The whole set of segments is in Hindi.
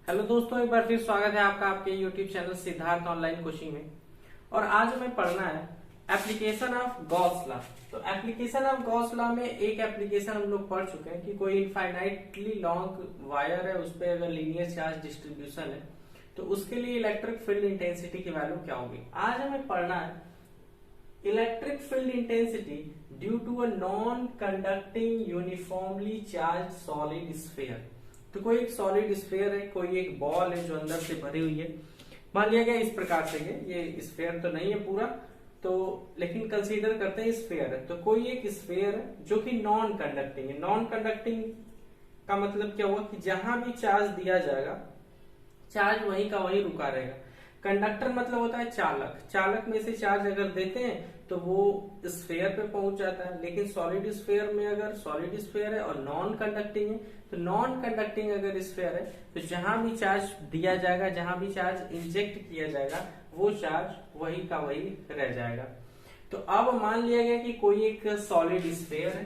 हेलो दोस्तों, एक बार फिर स्वागत है आपका आपके YouTube channel Siddharth online coaching में। और आज हमें पढ़ना है एप्लीकेशन ऑफ गॉस लॉ। तो एप्लीकेशन ऑफ गॉस लॉ में एक एप्लीकेशन हम लोग पढ़ चुके हैं कि कोई इनफाइनाइटली लॉन्ग वायर है, उस पर अगर लीनियर चार्ज डिस्ट्रीब्यूशन है तो उसके लिए इलेक्ट्रिक फील्ड इंटेंसिटी की वैल्यू क्या होगी। आज हमें पढ़ना है electric field intensity due to a non conducting uniformly charge solid sphere. तो कोई एक सॉलिड स्फीयर है, कोई एक बॉल है जो अंदर से भरी हुई है। मान लिया गया इस प्रकार से ये स्फीयर तो नहीं है पूरा, तो लेकिन कंसीडर करते हैं स्फीयर है। तो कोई एक स्फीयर है जो कि नॉन कंडक्टिंग है। नॉन कंडक्टिंग का मतलब क्या हुआ कि जहां भी चार्ज दिया जाएगा चार्ज वहीं का वहीं रुका रहेगा। कंडक्टर मतलब होता है चालक। चालक में से चार्ज अगर देते हैं तो वो स्फीयर पे पहुंच जाता है। लेकिन सॉलिड स्फीयर में अगर सॉलिड स्फीयर है और नॉन कंडक्टिंग है, तो नॉन कंडक्टिंग अगर स्फीयर है तो जहां भी चार्ज दिया जाएगा, जहां भी चार्ज इंजेक्ट किया जाएगा, वो चार्ज वही का वही रह जाएगा। तो अब मान लिया गया कि कोई एक सॉलिड स्फीयर है,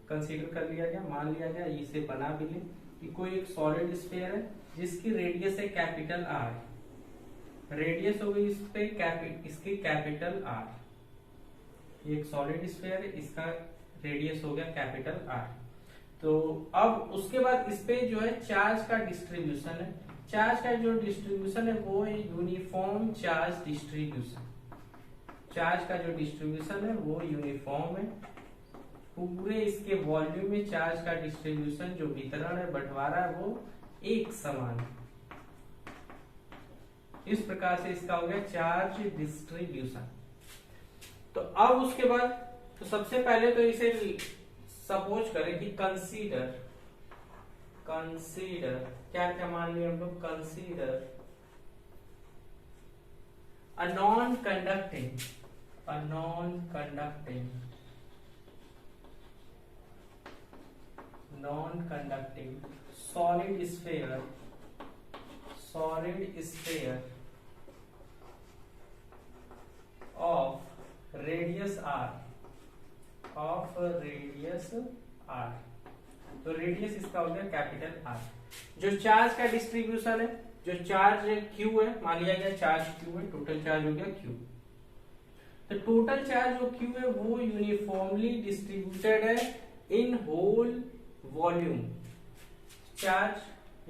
कंसीडर कर लिया गया, मान लिया गया, इसे बना भी ले कि कोई एक सॉलिड स्फीयर है जिसकी रेडियस है कैपिटल आर। रेडियस हो गई इस पे इसकी कैपिटल आर। ये एक सॉलिड स्फीयर है, इसका रेडियस हो गया कैपिटल आर। तो अब उसके बाद इस पे जो है चार्ज का डिस्ट्रीब्यूशन है। चार्ज का जो डिस्ट्रीब्यूशन है वो है यूनिफॉर्म चार्ज डिस्ट्रीब्यूशन। चार्ज का जो डिस्ट्रीब्यूशन है वो यूनिफॉर्म है। पूरे इसके वॉल्यूम में चार्ज का डिस्ट्रीब्यूशन जो वितरण है, बंटवारा है, वो एक समान है। इस प्रकार से इसका हो गया चार्ज डिस्ट्रीब्यूशन। तो अब उसके बाद तो सबसे पहले तो इसे सपोज करें कि कंसीडर क्या क्या मान लिया हम लोग, consider a non conducting solid sphere of radius r। तो रेडियस इसका हो गया कैपिटल R। जो चार्ज का डिस्ट्रीब्यूशन है, जो चार्ज Q है, मान लिया गया चार्ज Q है, टोटल चार्ज हो गया Q। तो टोटल चार्ज जो Q है वो यूनिफॉर्मली डिस्ट्रीब्यूटेड है इन होल वॉल्यूम। चार्ज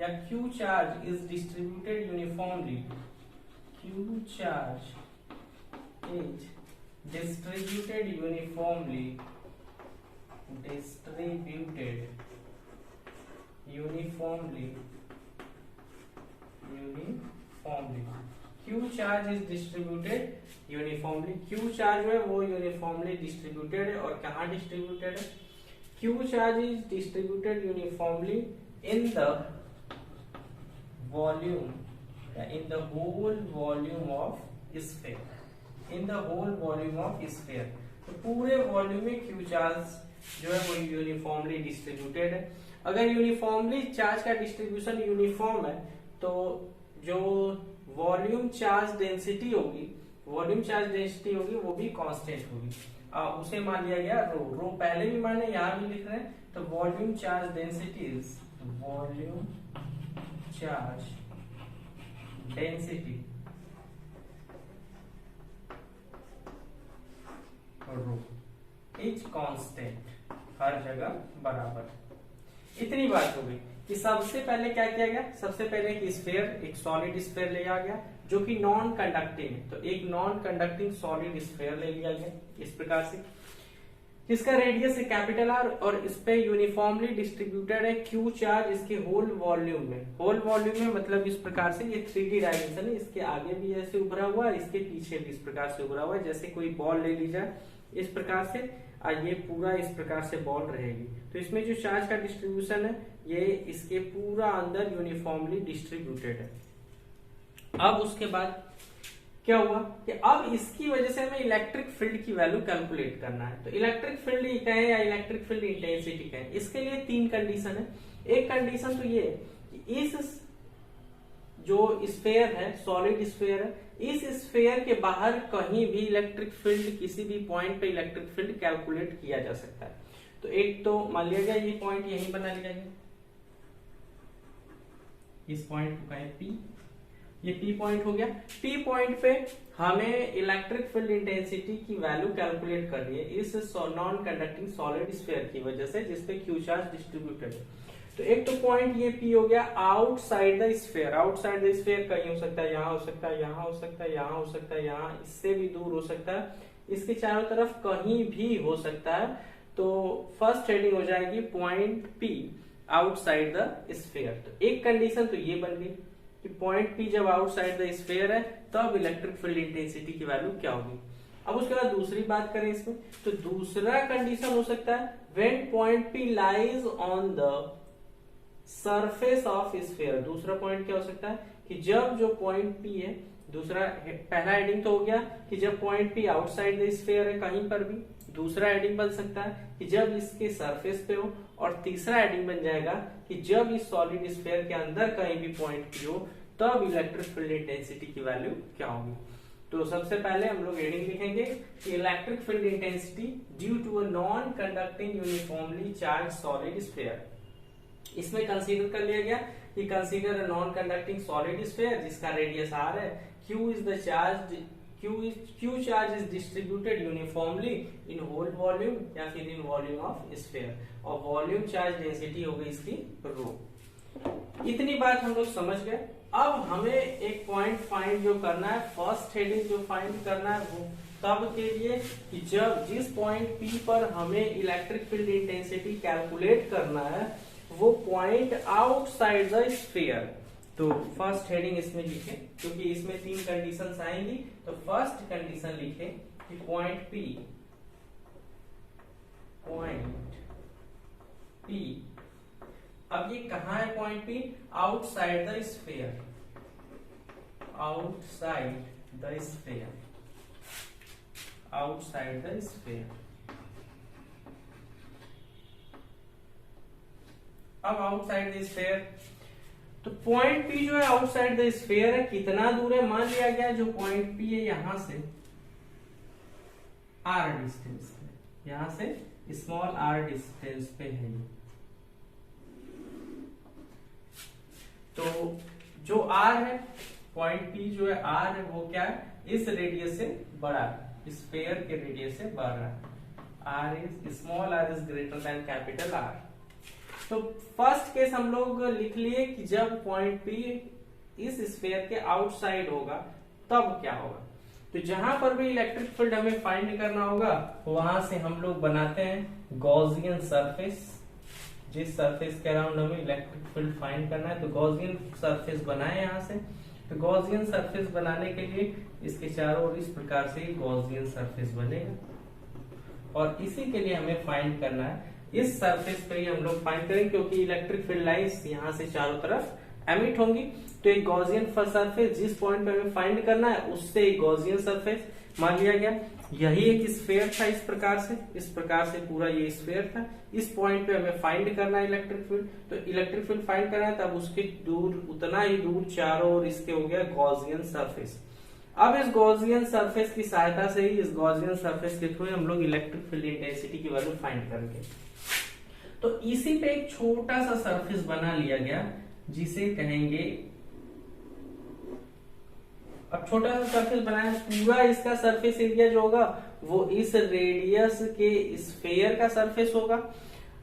या Q charge is distributed uniformly. Q charge is distributed uniformly Q charge is distributed uniformly। Q charge है वो यूनिफॉर्मली डिस्ट्रीब्यूटेड है। और कहाँ डिस्ट्रीब्यूटेड है? Q charge is distributed uniformly in the volume, in the whole volume of sphere। In the whole volume of sphere. तो पूरे वॉल्यूम में क्यू चार्ज जो है वो यूनिफॉर्मली डिस्ट्रीब्यूटेड है। अगर यूनिफॉर्मली चार्ज का डिस्ट्रीब्यूशन यूनिफॉर्म है तो जो वॉल्यूम चार्ज डेंसिटी होगी वो भी कांस्टेंट होगी। उसे मान लिया गया रो पहले भी माने, यहां भी लिख रहे हैं। तो volume charge density rho is constant, हर जगह बराबर। इतनी बात हो गई कि सबसे पहले क्या किया गया, सबसे पहले एक सॉलिड स्फीयर ले आ गया जो कि नॉन कंडक्टिंग है। तो एक नॉन कंडक्टिंग सॉलिड स्फीयर ले लिया गया इस प्रकार से, इसका रेडियस है कैपिटल आर और इस पे यूनिफॉर्मली डिस्ट्रीब्यूटेड है क्यू चार्ज इसके होल वॉल्यूम में। मतलब इस प्रकार से ये 3D डायमेंशन है, इसके आगे भी ऐसे उभरा हुआ है, इसके पीछे भी इस प्रकार से उभरा हुआ है। जैसे कोई बॉल ले ली जाए इस प्रकार से, और ये पूरा इस प्रकार से बॉल रहेगी। तो इसमें जो चार्ज का डिस्ट्रीब्यूशन है ये इसके पूरा अंदर यूनिफॉर्मली डिस्ट्रीब्यूटेड है। अब उसके बाद क्या हुआ कि अब इसकी वजह से हमें इलेक्ट्रिक फील्ड की वैल्यू कैलकुलेट करना है। तो इलेक्ट्रिक फील्ड कहें या इलेक्ट्रिक फील्ड इंटेंसिटी कहें, इसके लिए 3 कंडीशन है। एक कंडीशन तो ये कि इस जो स्फीयर है, सॉलिड स्फीयर है, इस स्फीयर के बाहर कहीं भी इलेक्ट्रिक फील्ड, किसी भी पॉइंट पे इलेक्ट्रिक फील्ड कैलकुलेट किया जा सकता है। तो एक तो मान लिया गया ये पॉइंट यहीं बना लिया गया, इस पॉइंट को कहें P, ये P पॉइंट हो गया। P पॉइंट पे हमें इलेक्ट्रिक फील्ड इंटेंसिटी की वैल्यू कैलकुलेट करनी है इस नॉन कंडक्टिंग सॉलिड स्फीयर की वजह से जिसपे क्यू चार्ज डिस्ट्रीब्यूटेड है। तो एक तो पॉइंट ये P हो गया outside the sphere. Outside the sphere कहीं हो सकता है, यहाँ हो सकता है, यहाँ हो सकता है, यहाँ हो सकता है, यहाँ इससे भी दूर हो सकता है, इसके चारों तरफ कहीं भी हो सकता है। तो फर्स्ट हेडिंग हो जाएगी point P outside the sphere. तो एक कंडीशन तो ये बन गई कि पॉइंट P जब आउटसाइड द स्फीयर है तब इलेक्ट्रिक फील्ड इंटेंसिटी की वैल्यू क्या होगी। अब उसके बाद दूसरी बात करें इसमें, तो दूसरा कंडीशन हो सकता है when point P lies on the surface of sphere. दूसरा पॉइंट क्या हो सकता है कि जब जो पॉइंट P है, दूसरा पहला हेडिंग तो हो गया कि जब point P outside the sphere है कहीं पर भी। दूसरा हेडिंग बन सकता है कि जब इसके सरफेस पे हो, और तीसरा हेडिंग बन जाएगा कि जब इस सॉलिड स्फीयर के अंदर कहीं भी पॉइंट P हो तब इलेक्ट्रिक फील्ड इंटेंसिटी की वैल्यू क्या होगी। तो सबसे पहले हम लोग हेडिंग लिखेंगे कि electric field intensity due to a non conducting uniformly charge solid sphere. इसमें कंसीडर कर लिया गया कि consider a non conducting solid sphere जिसका रेडियस r है, q is the charge, q charge is distributed uniformly in whole volume या फिर इन वॉल्यूम ऑफ स्फीयर, और वॉल्यूम चार्ज डेंसिटी हो गई इसकी रो। इतनी बात हम लोग समझ गए। अब हमें एक पॉइंट फाइंड जो करना है, फर्स्ट हेडिंग जो फाइंड करना है वो तब के लिए कि जब जिस पॉइंट P पर हमें इलेक्ट्रिक फील्ड इंटेंसिटी कैलकुलेट करना है वो पॉइंट आउटसाइड द स्फीयर। तो फर्स्ट हेडिंग इसमें लिखे क्योंकि इसमें तीन कंडीशंस आएंगी। तो फर्स्ट कंडीशन लिखे कि पॉइंट P अब ये कहाँ है point P? Outside the sphere, outside the sphere, outside the sphere. अब आउटसाइड द स्फीयर, तो पॉइंट P जो है आउटसाइड द स्फीयर है, कितना दूर है मान लिया गया जो पॉइंट P है यहां से r डिस्टेंस पे, यहां से स्मॉल r डिस्टेंस पे है। तो जो r है पॉइंट P जो है r है वो क्या है, इस रेडियस से बड़ा है, स्फीयर के रेडियस से बढ़ रहा है। r is small r is greater than capital R। तो फर्स्ट केस हम लोग लिख लिए कि जब पॉइंट P इस स्फीयर के आउटसाइड होगा तब क्या होगा। तो जहां पर भी इलेक्ट्रिक फील्ड हमें फाइंड करना होगा वहां से हम लोग बनाते हैं गॉसियन सरफेस। जिस सरफेस के अराउंड हमें इलेक्ट्रिक फील्ड फाइंड करना है तो गॉसियन सरफेस बनाए यहां से। तो गॉसियन सरफेस बनाने के लिए इसके चारों ओर इस प्रकार से गॉसियन सरफेस बनेगा और इसी के लिए हमें फाइंड करना है। इस सरफेस पे ही हम लोग फाइंड करेंगे क्योंकि इलेक्ट्रिक फील्ड लाइंस यहाँ से चारों तरफ एमिट होंगी। तो एक गॉसियन सरफेस जिस पॉइंट पे हमें फाइंड करना है उससे एक गॉसियन सरफेस मान लिया गया। यही एक स्फीयर था, इस प्रकार से पूरा ये स्फीयर था। इस पॉइंट पे हमें फाइंड करना है इलेक्ट्रिक फील्ड। तो इलेक्ट्रिक फील्ड फाइंड करना है तब उसके दूर उतना ही दूर चारों ओर इसके हो गया गॉसियन सरफेस। अब इस गॉसियन सरफेस की सहायता से ही, इस गॉसियन सरफेस के थ्रू हम लोग इलेक्ट्रिक फील्ड इंटेंसिटी की वैल्यू फाइंड करेंगे। तो इसी पे एक छोटा सा सरफेस बना लिया गया जिसे कहेंगे, अब छोटा सा सरफेस बनाया, पूरा इसका सरफेस एरिया जो होगा वो इस रेडियस के स्फीयर का सरफेस होगा।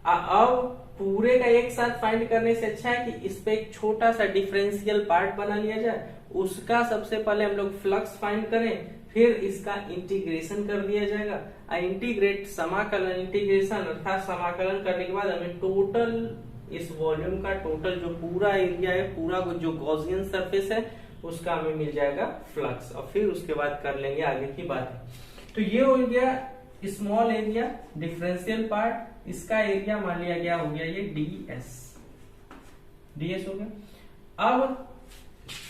अब पूरे का एक साथ फाइंड करने से अच्छा है कि इस पे एक छोटा सा डिफरेंशियल पार्ट बना लिया जाए। उसका सबसे पहले हम लोग फ्लक्स फाइंड करें, फिर इसका इंटीग्रेशन कर दिया जाएगा। इंटीग्रेट समाकलन, इंटीग्रेशन अर्थात समाकलन करने के बाद हमें टोटल इस वॉल्यूम का टोटल जो पूरा एरिया है, पूरा जो गॉसियन सरफेस है उसका हमें मिल जाएगा फ्लक्स, और फिर उसके बाद कर लेंगे आगे की बात। तो ये हो गया स्मॉल एरिया डिफरेंशियल पार्ट, इसका एरिया मान लिया गया हो गया ये ds हो गया। अब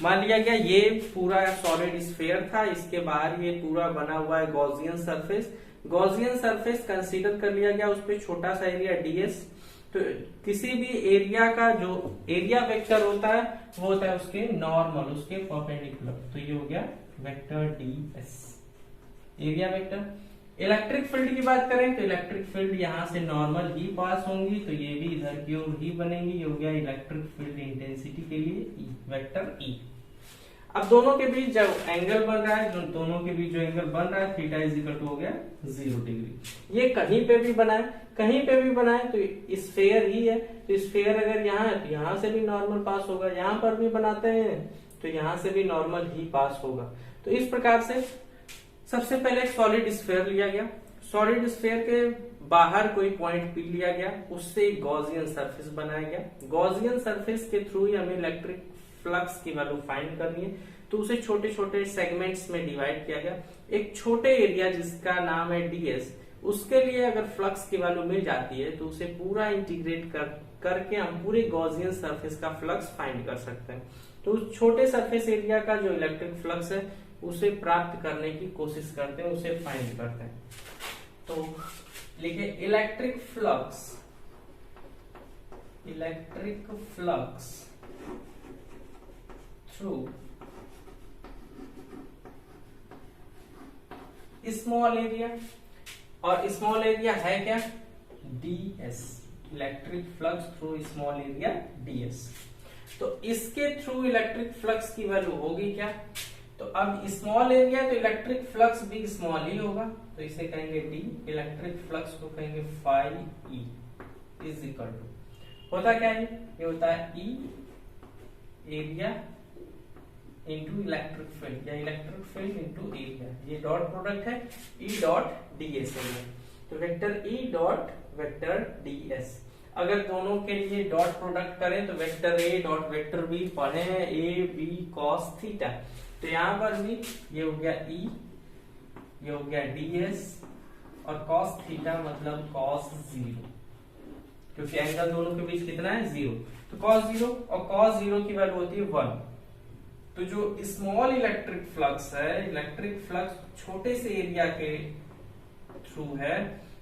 मान लिया गया ये पूरा सॉलिड स्फीयर था, इसके बाहर ये पूरा बना हुआ है Gaussian surface. Gaussian surface consider कर लिया गया, उस पर छोटा सा एरिया ds। तो किसी भी एरिया का जो एरिया वेक्टर होता है वो होता है उसके नॉर्मल, उसके परपेंडिकुलर। तो ये हो गया vector ds area vector. Electric field की बात करें तो इलेक्ट्रिक फील्ड यहाँ से नॉर्मल ही पास होंगी, तो ये भी इधर की ओर ही बनेंगी। ये हो गया इलेक्ट्रिक फील्ड इंटेंसिटी के लिए ई, वेक्टर ई। अब दोनों के बीच जब एंगल बन रहा है, दोनों के बीच जो एंगल बन रहा है थीटा इज इक्वल टू हो गया 0 डिग्री। ये कहीं पे भी बनाए, कहीं पे भी बनाए तो स्फेयर ही है, तो स्फेयर अगर यहाँ है तो यहाँ से भी नॉर्मल पास होगा, यहाँ पर भी बनाते हैं तो यहाँ से भी नॉर्मल ही पास होगा। तो इस प्रकार से सबसे पहले एक सॉलिड स्फेयर लिया गया, सॉलिड स्फेयर के बाहर कोई पॉइंट पी लिया गया, उससे एक गॉसियन सरफेस बनाया गया। गॉसियन सरफेस के थ्रू ही हमें इलेक्ट्रिक फ्लक्स की वैल्यू फाइंड करनी है, तो उसे छोटे छोटे सेगमेंट्स में डिवाइड किया गया। एक छोटे एरिया जिसका नाम है ds, उसके लिए अगर फ्लक्स की वैल्यू मिल जाती है तो उसे पूरा इंटीग्रेट करके हम पूरे गॉसियन सरफेस का फ्लक्स फाइंड कर सकते हैं। तो उस छोटे सरफेस एरिया का जो इलेक्ट्रिक फ्लक्स है उसे प्राप्त करने की कोशिश करते हैं, उसे फाइंड करते हैं। तो लिखिए electric flux through small area, और स्मॉल एरिया है क्या, ds, electric flux through small area ds। तो इसके थ्रू इलेक्ट्रिक फ्लक्स की वैल्यू होगी क्या, तो अब स्मॉल एरिया तो इलेक्ट्रिक फ्लक्स भी स्मॉल ही होगा, तो इसे कहेंगे d, इलेक्ट्रिक फ्लक्स को कहेंगे phi e is equal to, होता क्या है, ये होता है E area into electric field, या इलेक्ट्रिक फील्ड इंटू एरिया। ये डॉट प्रोडक्ट है E डॉट ds एरिया, तो vector E dot vector ds। अगर दोनों के लिए डॉट प्रोडक्ट करें तो vector A dot vector B पढ़े हैं, A B cos थीटा, तो यहाँ पर भी ये हो गया E, ये हो गया ds, और cos थीटा मतलब cos 0, क्योंकि एंगल दोनों के बीच कितना है 0, तो cos 0 और cos 0 की वैल्यू होती है 1। तो जो स्मॉल इलेक्ट्रिक फ्लक्स है, इलेक्ट्रिक फ्लक्स छोटे से एरिया के थ्रू है,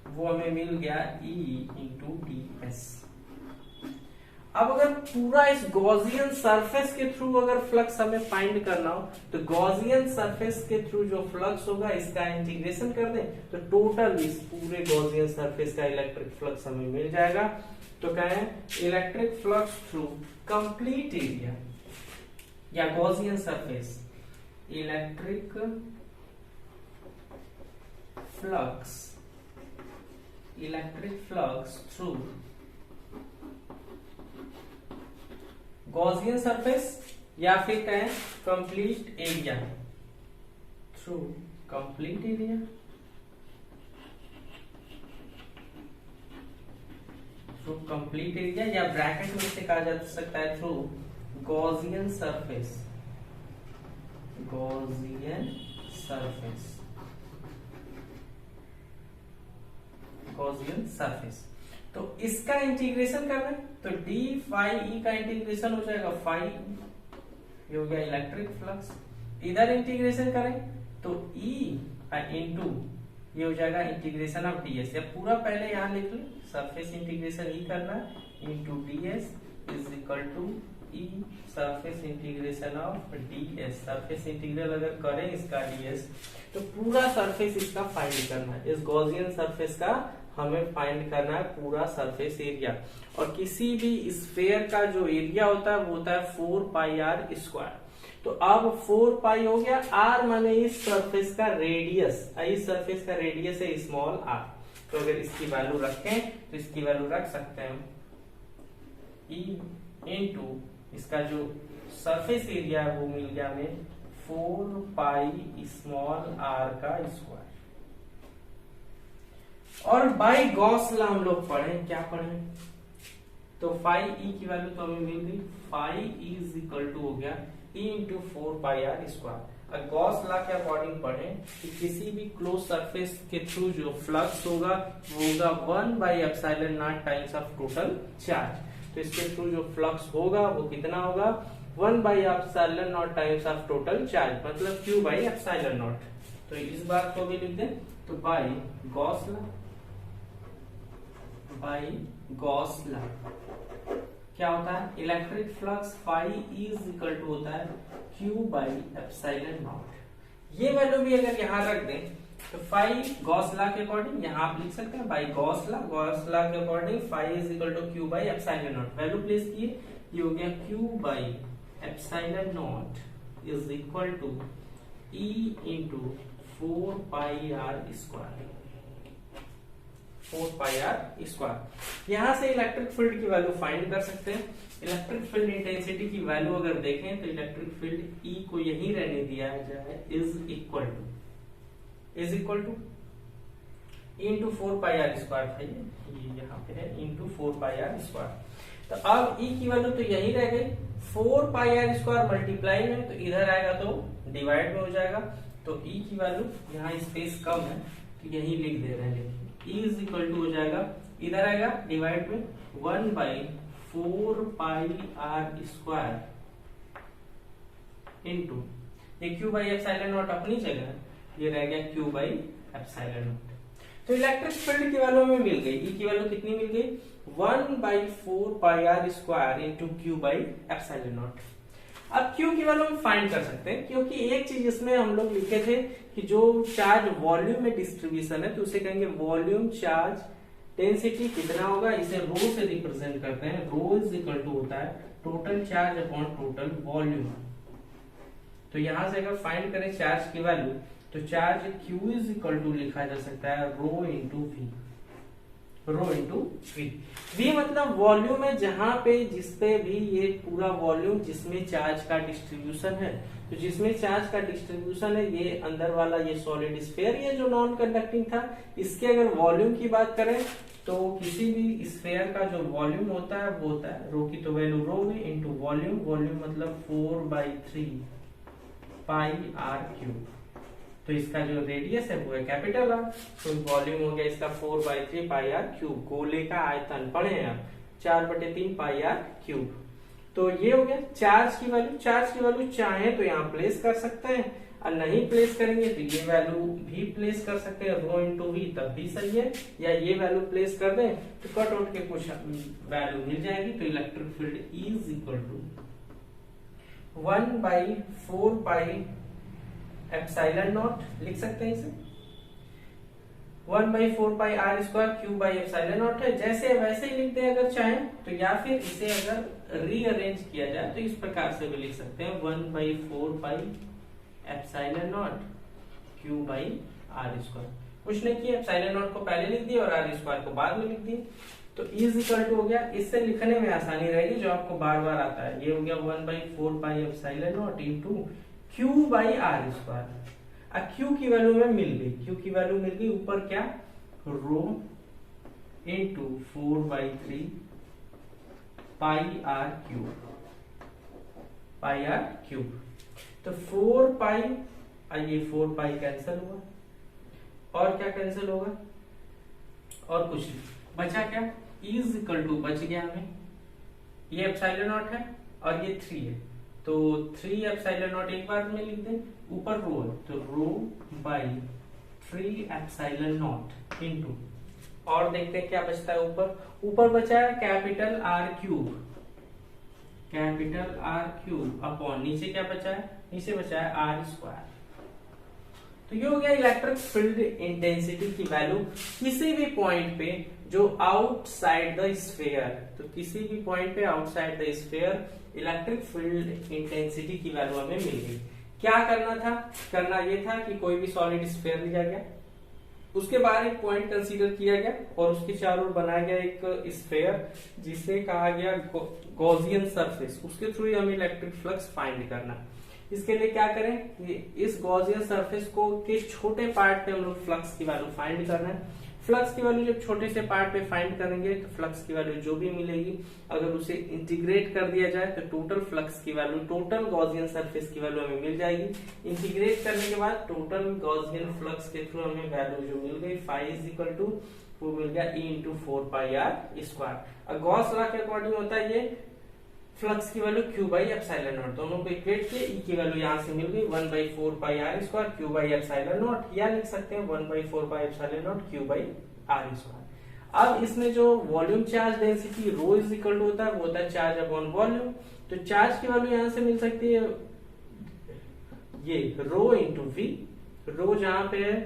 वो हमें मिल गया E इंटू ds। अब अगर पूरा इस गॉसियन सरफेस के थ्रू अगर फ्लक्स हमें फाइंड करना हो, तो गॉसियन सरफेस के थ्रू जो फ्लक्स होगा इसका इंटीग्रेशन कर दें तो टोटल इस पूरे गॉसियन सरफेस का इलेक्ट्रिक फ्लक्स हमें मिल जाएगा। तो कहें electric flux through complete area या Gaussian surface, electric flux through Gaussian surface, या फिर कहें complete area, through complete area, through complete area, या ब्रैकेट में से कहा जा सकता है through Gaussian surface, Gaussian surface. तो इसका इंटीग्रेशन कर रहे हैं तो d फाई e का इंटीग्रेशन हो जाएगा फाई, ये हो गया इलेक्ट्रिक फ्लक्स। इधर इंटीग्रेशन करें तो e इंटू ये हो जाएगा इंटीग्रेशन ऑफ ds, या पूरा पहले यहां लिख लें, सरफेस इंटीग्रेशन ही करना है, into ds is equal to e surface integration of ds। Surface integral अगर करें इसका ds तो पूरा सरफेस इसका फाइंड करना है, इस गॉसियन सरफेस का हमें फाइंड करना है पूरा सरफेस एरिया। और किसी भी स्फेयर का जो एरिया होता है वो होता है 4 पाई r स्क्वायर। तो अब 4 पाई हो गया, r माने इस सरफेस का रेडियस, इस सरफेस का रेडियस है स्मॉल r। तो अगर इसकी वैल्यू रखें तो इसकी वैल्यू रख सकते हैं हम e इंटू इसका जो सरफेस एरिया है वो मिल गया हमें 4 पाई स्मॉल r का स्क्वायर। और बाई गॉस लॉ हम लोग पढ़े, क्या पढ़े, तो फाई ई की वैल्यू तो हमें मिल गई, phi E is equal to हो गया ई इंटू 4 पाई आर स्क्वायर। और गॉस लॉ के अकॉर्डिंग पढ़े कि किसी भी क्लोज सरफेस के थ्रू जो फ्लक्स होगा वो होगा 1 by epsilon naught times of total charge. तो इसके थ्रू जो फ्लक्स होगा वो कितना होगा, 1 by epsilon naught times of total charge, मतलब q बाई एप्सिलॉन नॉट। तो इस बात को भी लिख दें, तो by Gauss law, by Gauss law क्या होता है, electric flux phi is equal to होता है q बाई एप्सिलॉन नॉट। ये वैल्यू भी अगर यहां रख दें तो फाई गॉस लॉ के अकॉर्डिंग यहाँ आप लिख सकते हैं बाई गॉस लॉ के according phi is equal to Q by epsilon naught. Value place किए, ये हो गया Q by epsilon naught is equal to E into 4 pi are square, 4 pi are square. यहां से इलेक्ट्रिक फील्ड की वैल्यू फाइंड कर सकते हैं। इलेक्ट्रिक फील्ड इंटेंसिटी की वैल्यू अगर देखें तो इलेक्ट्रिक फील्ड ई को यहीं रहने दिया जाए, is equal to into 4 pi are square था, ये यहाँ पे है इंटू 4 पाई आर स्क्वायर। तो अब ई की वैल्यू तो यही रह गई, 4 पाई आर स्क्वायर मल्टीप्लाई में तो इधर आएगा तो डिवाइड में हो जाएगा। तो ई की वैल्यू यहाँ स्पेस कम है तो यही लिख दे रहे हैं, ई इज इक्वल टू हो जाएगा, इधर आएगा डिवाइड में 1/4 पाई आर स्क्वायर इंटू ये क्यू बाई एप्सिलॉन नॉट अपनी जगह, ये रह गया क्यू बाई एप्सिलॉन नॉट। तो इलेक्ट्रिक फील्ड की वैल्यू हमें मिल गई, ई की वैल्यू कितनी मिल गई 1/4 pi are square into Q by epsilon naught. अब क्यू की वैल्यू हम फाइंड कर सकते हैं, क्योंकि एक चीज इसमें हम लोग लिखे थे कि जो चार्ज वॉल्यूम में डिस्ट्रीब्यूशन है तो उसे कहेंगे वॉल्यूम चार्ज डेंसिटी कितना होगा, इसे रो से रिप्रेजेंट करते हैं। रो इज इक्वल टू होता है total charge upon total volume. तो यहां से अगर फाइंड करें चार्ज की वैल्यू तो charge Q is equal to लिखा जा सकता है rho into v, rho into v. V मतलब वॉल्यूम है जहां पे जिसपे भी ये पूरा वॉल्यूम जिसमें चार्ज का डिस्ट्रीब्यूशन है, तो जिसमें चार्ज का डिस्ट्रीब्यूशन है ये अंदर वाला ये सॉलिड स्फीयर, ये जो नॉन कंडक्टिंग था, इसके अगर वॉल्यूम की बात करें तो किसी भी स्फीयर का जो वॉल्यूम होता है वो होता है रो की तो वैल्यू रो में इंटू वॉल्यूम, वॉल्यूम मतलब 4/3 पाई आर क्यूब। तो इसका जो रेडियस है वो है कैपिटल आर, तो वॉल्यूम हो गया इसका 4/3 पाई आर क्यूब। गोले का आयतन पढ़े हैं आप 4/3 पाई आर क्यूब। तो ये हो गया चार्ज की वैल्यू। चार्ज की वैल्यू चाहे तो यहाँ प्लेस कर सकते हैं और नहीं प्लेस करेंगे तो ये वैल्यू भी प्लेस कर सकते हैं रो इंटू वी, तब भी सही है। या ये वैल्यू प्लेस कर दें तो कट आउट के कुछ वैल्यू मिल जाएगी। तो electric field is equal to 1/4 pi epsilon naught लिख सकते हैं इसे, 1/4 pi are square q by epsilon naught है। जैसे वैसे ही लिख दें अगर चाहें तो, या फिर इसे अगर रीअरेंज किया जाए तो इस प्रकार से भी लिख सकते हैं 1/4 pi epsilon naught Q by are square. कुछ नहीं किया, एप्सिलॉन नॉट को पहले लिख दिया और आर स्क्वायर को बाद में लिख दिए। तो इज इक्वल टू हो गया, इससे लिखने में आसानी रहेगी जो आपको बार बार आता है। ये हो गया 1/4 pi epsilon naught into Q by are square. अब क्यू की वैल्यू में मिल गई, क्यू की वैल्यू मिल गई ऊपर क्या rho into 4/3 pi are cube, pi are cube. तो 4 पाई, ये 4 पाई कैंसिल हुआ और क्या कैंसिल होगा और कुछ नहीं बचा, क्या इज इक्वल टू बच गया हमें, ये एप्सिलॉन नॉट है और ये 3 है तो 3 एप्सिलॉन नॉट एक बार में लिख दें, ऊपर रो है तो रो बाई 3 एप्सिलॉन नॉट इंटू, और देखते हैं क्या बचता है ऊपर। ऊपर बचा है capital R cube, capital R cube upon नीचे क्या बचा है, नीचे बचा है आर स्क्वायर। तो ये हो गया इलेक्ट्रिक फील्ड इंटेंसिटी की वैल्यू किसी भी पॉइंट पे जो आउटसाइड द स्फीयर। तो किसी भी पॉइंट पे outside the sphere electric field intensity की वैल्यू हमें मिल गई। क्या करना था, करना ये था कि कोई भी सॉलिड स्फीयर लिया गया, उसके बाहर एक पॉइंट कंसीडर किया गया और उसके चारों ओर बनाया गया एक स्फीयर जिसे कहा गया गॉसियन सरफेस। उसके थ्रू हमें इलेक्ट्रिक फ्लक्स फाइंड करना। इसके लिए क्या करें, इस गॉसियन सरफेस को के छोटे पार्ट पे हम लोग फ्लक्स की वैल्यू फाइंड करना है। फ्लक्स की वैल्यू जब छोटे से पार्ट पे फाइंड करेंगे तो फ्लक्स की वैल्यू जो भी मिलेगी अगर उसे इंटीग्रेट कर दिया जाए तो टोटल फ्लक्स की वैल्यू, टोटल गॉसियन सरफेस की वैल्यू हमें मिल जाएगी। इंटीग्रेट करने के बाद टोटल गॉसियन फ्लक्स के थ्रू हमें वैल्यू जो मिल गई फाई इज इक्वल टू वो मिल गया E into 4 pi are square. Gauss law के अकॉर्डिंग होता है ये फ्लक्स की value Q by epsilon naught, दोनों को इक्वेट किए, ई की वैल्यू यहाँ से मिल गई 1/4 pi are square q by epsilon naught, या लिख सकते हैं 1/4 pi epsilon naught Q by are square. अब इसमें जो volume charge density rho is equal to होता है वो होता है चार्ज अपॉन वॉल्यूम। तो चार्ज की वैल्यू यहाँ से मिल सकती है ये रो इंटू वी, रो जहां पे है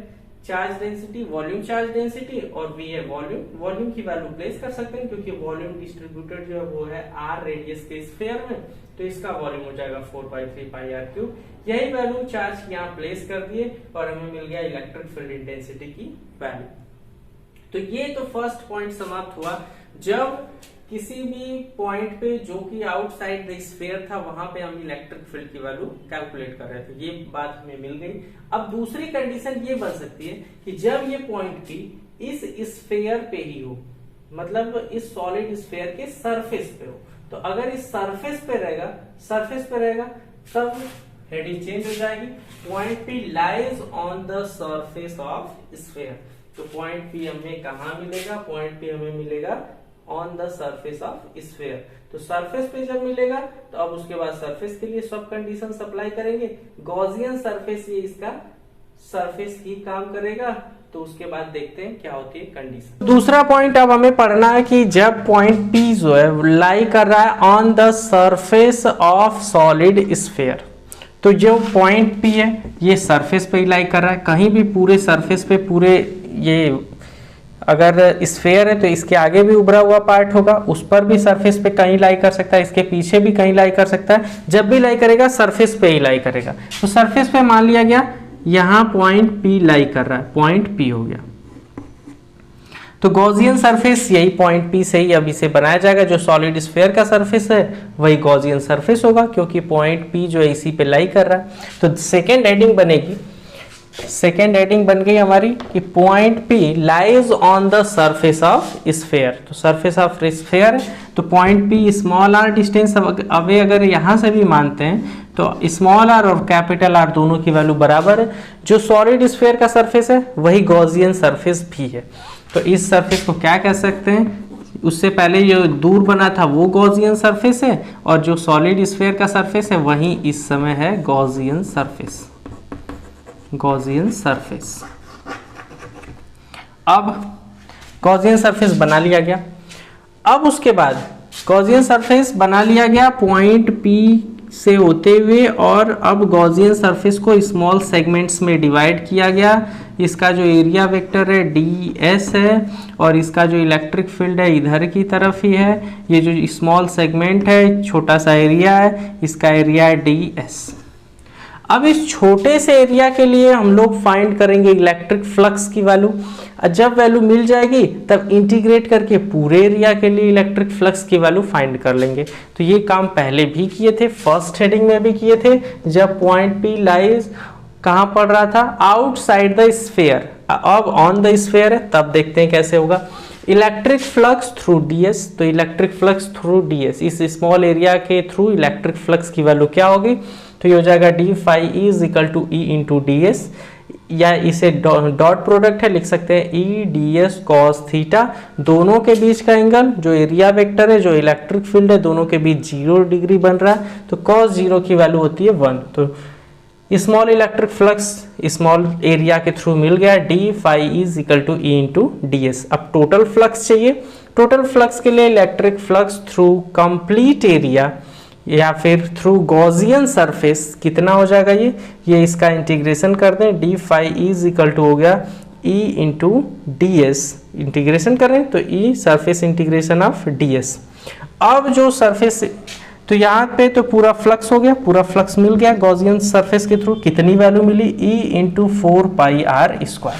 charge density, volume charge density, और v है वॉल्यूम। वॉल्यूम की वैल्यू प्लेस कर सकते हैं क्योंकि वॉल्यूम डिस्ट्रीब्यूटेड जो है वो है r रेडियस के स्फीयर में, तो इसका वॉल्यूम हो जाएगा 4π3πr³। यही वैल्यू चार्ज यहाँ प्लेस कर दिए और हमें मिल गया इलेक्ट्रिक फील्ड इंटेंसिटी की वैल्यू। तो ये तो फर्स्ट पॉइंट समाप्त हुआ जब किसी भी पॉइंट पे जो कि आउटसाइड द स्फीयर था वहां पे हम इलेक्ट्रिक फील्ड की वैल्यू कैलकुलेट कर रहे थे, ये बात हमें मिल गई। अब दूसरी कंडीशन ये बन सकती है कि जब ये पॉइंट पी इस स्फीयर पे ही हो, मतलब इस सॉलिड स्फीयर के सरफेस पे हो, तो अगर इस सरफेस पे रहेगा तब हेडिंग चेंज हो जाएगी। Point P lies on the surface of sphere, तो पॉइंट पी हमें कहां मिलेगा? पॉइंट पी हमें मिलेगा on the surface of sphere. तो सरफेस पे जब मिलेगा तो अब उसके बाद सरफेस के लिए सब कंडीशन अप्लाई करेंगे। गॉसियन सरफेस, ये इसका सरफेस ही काम करेगा। तो उसके बाद देखते हैं क्या होती है कंडीशन। दूसरा पॉइंट अब हमें पढ़ना है कि जब पॉइंट पी जो है लाई कर रहा है on the surface of solid sphere, तो जो पॉइंट पी है ये सरफेस पे ही लाई कर रहा है। कहीं भी पूरे सरफेस पे, पूरे ये अगर स्फीयर है तो इसके आगे भी उभरा हुआ पार्ट होगा, उस पर भी सरफेस पे कहीं लाई कर सकता है, इसके पीछे भी कहीं लाई कर सकता है। जब भी लाई करेगा सरफेस पे ही लाई करेगा। तो सरफेस पे मान लिया गया यहां पॉइंट पी लाई कर रहा है, पॉइंट पी हो गया। तो गॉसियन सरफेस यही पॉइंट पी से ही अब इसे बनाया जाएगा। जो सॉलिड स्फीयर का सरफेस है वही गॉसियन सरफेस होगा क्योंकि पॉइंट पी जो है इसी पे लाई कर रहा है। तो सेकेंड हेडिंग बनेगी, सेकेंड हेडिंग बन गई हमारी कि point P lies on the surface of sphere. तो सरफेस ऑफ स्फीयर है तो point P small R distance away अगर यहां से भी मानते हैं तो स्मॉल आर और कैपिटल आर दोनों की वैल्यू बराबर है। जो सॉलिड स्फीयर का सरफेस है वही गॉसियन सरफेस भी है। तो इस सरफेस को क्या कह सकते हैं? उससे पहले जो दूर बना था वो गॉसियन सरफेस है और जो सॉलिड स्फीयर का सरफेस है वही इस समय है गॉसियन सरफेस, गॉसियन सरफेस। अब गॉसियन सरफेस बना लिया गया। अब उसके बाद गॉसियन सरफेस बना लिया गया पॉइंट पी से होते हुए और अब गॉसियन सरफेस को स्मॉल सेगमेंट्स में डिवाइड किया गया। इसका जो एरिया वेक्टर है डी एस है और इसका जो इलेक्ट्रिक फील्ड है इधर की तरफ ही है। ये जो स्मॉल सेगमेंट है, छोटा सा एरिया है, इसका एरिया है डी एस। अब इस छोटे से एरिया के लिए हम लोग फाइंड करेंगे इलेक्ट्रिक फ्लक्स की वैल्यू। जब वैल्यू मिल जाएगी तब इंटीग्रेट करके पूरे एरिया के लिए इलेक्ट्रिक फ्लक्स की वैल्यू फाइंड कर लेंगे। तो ये काम पहले भी किए थे, फर्स्ट हेडिंग में भी किए थे जब पॉइंट पी लाइज कहां पड़ रहा था? Outside the sphere. अब ऑन द स्फीयर है, तब देखते हैं कैसे होगा। इलेक्ट्रिक फ्लक्स थ्रू डीएस, तो इलेक्ट्रिक फ्लक्स थ्रू डीएस, इस स्मॉल एरिया के थ्रू इलेक्ट्रिक फ्लक्स की वैल्यू क्या होगी? तो ये हो जाएगा D phi E is equal to E into D S, या इसे डॉट प्रोडक्ट है लिख सकते हैं E D S cos theta. दोनों के बीच का एंगल जो एरिया वेक्टर है, जो इलेक्ट्रिक फील्ड है, दोनों के बीच 0 डिग्री बन रहा है। तो कॉस 0 की वैल्यू होती है 1। तो small electric flux small area के थ्रू मिल गया, D phi is equal to E into D S. अब टोटल फ्लक्स चाहिए। टोटल फ्लक्स के लिए electric flux through complete area या फिर थ्रू गॉसियन सरफेस कितना हो जाएगा? ये इसका इंटीग्रेशन कर दें, d phi is equal to हो गया ई इंटू डी एस। इंटीग्रेशन करें तो e surface integration of d S. अब जो सरफेस, तो यहाँ पे तो पूरा फ्लक्स हो गया, पूरा फ्लक्स मिल गया गॉसियन सरफेस के थ्रू। कितनी वैल्यू मिली? E into 4πr²।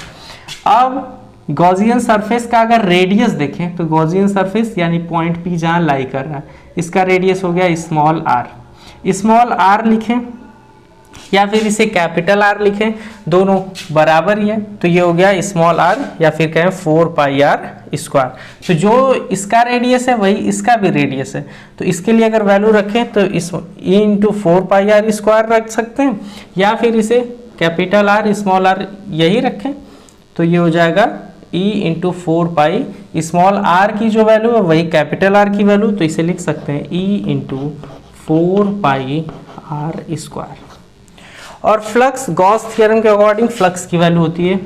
अब गॉसियन सरफेस का अगर रेडियस देखें तो गॉसियन सरफेस यानी पॉइंट पी जहाँ लाई कर रहा है, इसका रेडियस हो गया स्मॉल आर। स्मॉल आर लिखें या फिर इसे कैपिटल आर लिखें, दोनों बराबर ही है। तो ये हो गया स्मॉल आर या फिर कहें 4πr²। तो जो इसका रेडियस है वही इसका भी रेडियस है। तो इसके लिए अगर वैल्यू रखें तो इस ई इंटू 4πr² रख सकते हैं या फिर इसे कैपिटल आर स्मॉल आर यही रखें। तो ये हो जाएगा E इंटू 4π। स्मॉल आर की जो वैल्यू है वही कैपिटल आर की वैल्यू, तो इसे लिख सकते हैं E इंटू 4πr²। और फ्लक्स गॉस थ्योरम के अकॉर्डिंग फ्लक्स की वैल्यू होती है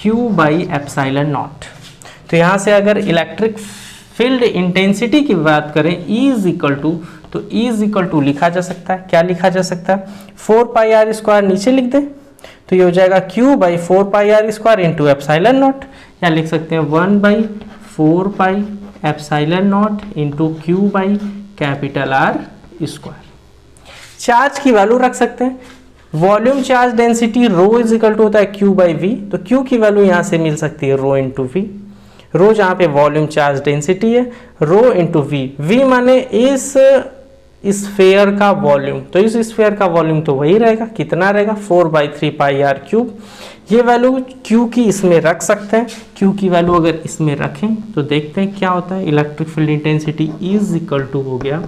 Q/ε0। तो यहाँ से अगर इलेक्ट्रिक फील्ड इंटेंसिटी की बात करें E इज इक्वल टू, तो E इज इक्वल टू लिखा जा सकता है, क्या लिखा जा सकता है? 4πr² नीचे लिख दे तो ये हो जाएगा q by 4 pi are square into epsilon naught, या लिख सकते हैं 1 by 4 pi epsilon naught into Q by capital R square. Charge की वैल्यू रख सकते हैं, volume charge density rho is equal to होता है क्यू बाई वी, तो क्यू की वैल्यू यहाँ से मिल सकती है रो इंटू वी, रो जहाँ पे वॉल्यूम चार्ज डेंसिटी है, रो इंटू वी, वी माने इस स्फेयर का वॉल्यूम, तो इस स्फेयर का वॉल्यूम तो वही रहेगा, कितना रहेगा 4/3 पाई आर क्यूब। ये वैल्यू क्यू की इसमें रख सकते हैं, क्यू की वैल्यू अगर इसमें रखें तो देखते हैं क्या होता है। Electric field intensity is equal to हो गया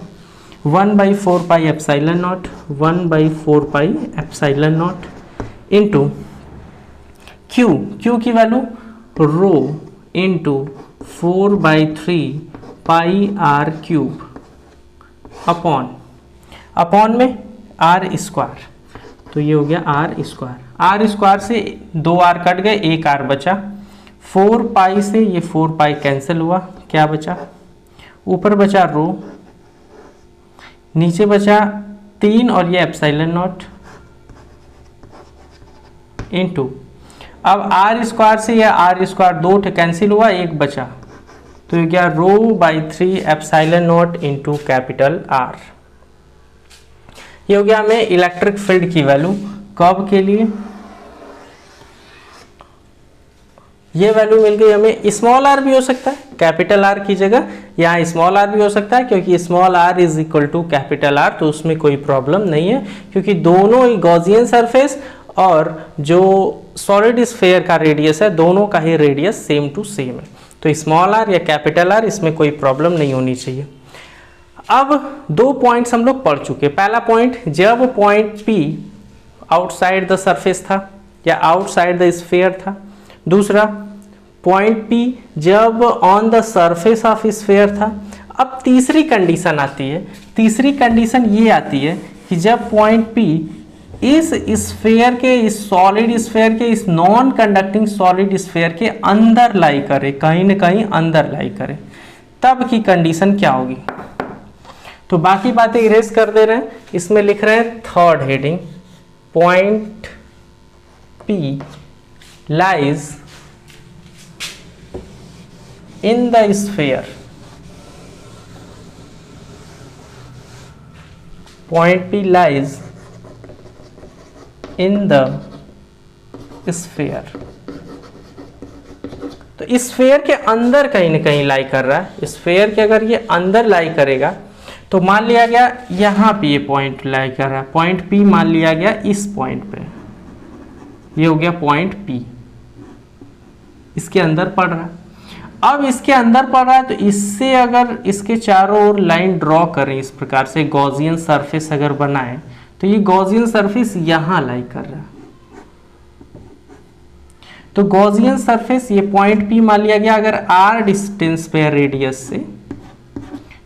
1/4 pi epsilon naught, 1/4 pi epsilon naught into q, q की value rho into 4/3 pi are cube upon में आर स्क्वायर, तो ये हो गया आर स्क्वायर। आर स्क्वायर से 2 आर कट गए, 1 आर बचा, 4 पाई से ये 4 पाई कैंसिल हुआ, क्या बचा, ऊपर बचा रो, नीचे बचा 3 और ये एप्सिलॉन नॉट इनटू, अब आर स्क्वायर से यह आर स्क्वायर 2 कैंसिल हुआ, 1 बचा, तो ये क्या rho by 3 epsilon naught into capital r. ये हो गया हमें इलेक्ट्रिक फील्ड की वैल्यू कब के लिए, ये वैल्यू मिल गई हमें। स्मॉल आर भी हो सकता है कैपिटल आर की जगह, यहाँ स्मॉल आर भी हो सकता है क्योंकि small R is equal to capital R, तो उसमें कोई प्रॉब्लम नहीं है क्योंकि दोनों ही गॉसियन सरफेस और जो सॉलिड स्फीयर का रेडियस है दोनों का ही रेडियस सेम टू सेम है, तो स्मॉल आर या कैपिटल आर इसमें कोई प्रॉब्लम नहीं होनी चाहिए। अब 2 पॉइंट्स हम लोग पढ़ चुके। पहला पॉइंट, जब point P outside the surface था या आउटसाइड द स्फीयर था। दूसरा पॉइंट P जब on the surface of sphere था। अब तीसरी कंडीशन आती है, तीसरी कंडीशन ये आती है कि जब पॉइंट P इस स्फीयर के, इस सॉलिड स्फीयर के, इस नॉन कंडक्टिंग सॉलिड स्फीयर के अंदर लाई करे, कहीं ना कहीं अंदर लाई करे, तब की कंडीशन क्या होगी। तो बाकी बातें इरेज कर दे रहे हैं, इसमें लिख रहे हैं third heading, point P lies in the sphere, point P lies in the sphere, तो स्फीयर के अंदर कहीं ना कहीं लाई कर रहा है। स्फीयर के अगर ये अंदर लाई करेगा तो मान लिया गया यहाँ पे ये पॉइंट लाई कर रहा है, पॉइंट P मान लिया गया इस पॉइंट पे, ये हो गया पॉइंट P, इसके अंदर पड़ रहा है। अब इसके अंदर पड़ रहा है तो इससे अगर इसके चारों ओर लाइन ड्रॉ करें, इस प्रकार से गॉसियन सरफेस अगर बनाएं, तो ये गॉसियन सरफेस यहां लाई कर रहा है। तो गॉसियन सरफेस ये पॉइंट P मान लिया गया अगर r डिस्टेंस पे है रेडियस से,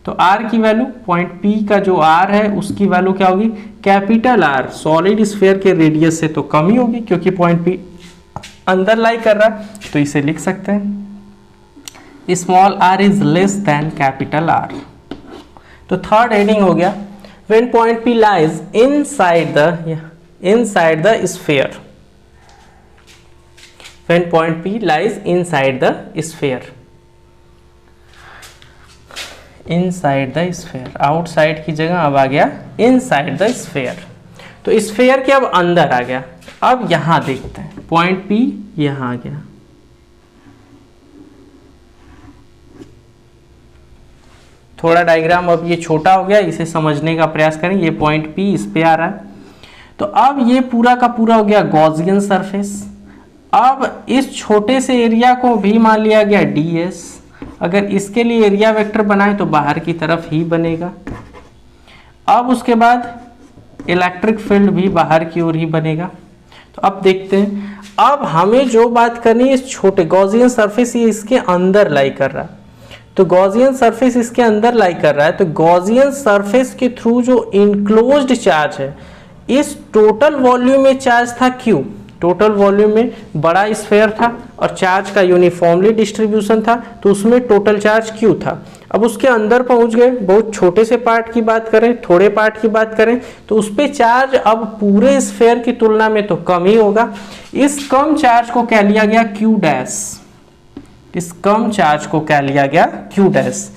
तो r की वैल्यू पॉइंट P का जो r है उसकी वैल्यू क्या होगी, कैपिटल R, सॉलिड स्फीयर के रेडियस से तो कम ही होगी क्योंकि पॉइंट P अंदर लाई कर रहा है, तो इसे लिख सकते हैं small r is less than capital R। तो थर्ड हेडिंग हो गया when point P lies inside the sphere, when point P lies inside the sphere, inside the sphere, outside की जगह अब आ गया इनसाइड द स्फीयर, तो स्फीयर के अब अंदर आ गया। अब यहां देखते हैं पॉइंट P यहां आ गया, थोड़ा डायग्राम अब ये छोटा हो गया, इसे समझने का प्रयास करें। ये पॉइंट P इस पे आ रहा है, तो अब ये पूरा का पूरा हो गया गॉसियन सरफेस। अब इस छोटे से एरिया को भी मान लिया गया ds, अगर इसके लिए एरिया वेक्टर बनाए तो बाहर की तरफ ही बनेगा। अब उसके बाद इलेक्ट्रिक फील्ड भी बाहर की ओर ही बनेगा। तो अब देखते हैं, अब हमें जो बात करनी है इस छोटे गॉसियन सरफेस ये इसके अंदर लाई कर रहा है, तो गॉसियन सरफेस इसके अंदर लाई कर रहा है, तो गॉसियन सरफेस के थ्रू जो इनक्लोज्ड चार्ज है, इस टोटल वॉल्यूम में चार्ज था Q, टोटल वॉल्यूम में बड़ा स्फेयर था और चार्ज का यूनिफॉर्मली डिस्ट्रीब्यूशन था, तो उसमें टोटल चार्ज Q था। अब उसके अंदर पहुंच गए, बहुत छोटे से पार्ट की बात करें, थोड़े पार्ट की बात करें, तो उस पर चार्ज अब पूरे स्फेयर की तुलना में तो कम ही होगा। इस कम चार्ज को क्या लिया गया, Q डैश। इस कम चार्ज को क्या लिया गया, Q डैश।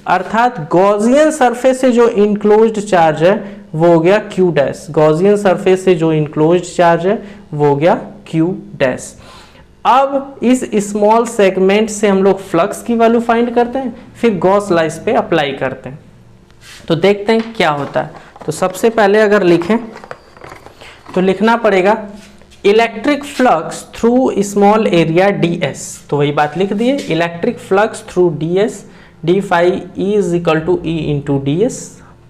अर्थात गॉसियन सरफेस से जो इनक्लोज्ड चार्ज है वो हो गया Q डैश। गॉसियन सरफेस से जो इनक्लोज्ड चार्ज है वो हो गया Q डैश। अब इस स्मॉल सेगमेंट से हम लोग फ्लक्स की वैल्यू फाइंड करते हैं, फिर गॉस लॉ इस पे अप्लाई करते हैं। तो देखते हैं क्या होता है। तो सबसे पहले अगर लिखें तो लिखना पड़ेगा electric flux through small area ds। तो वही बात लिख दिए, electric flux through ds d phi E is equal to E into ds।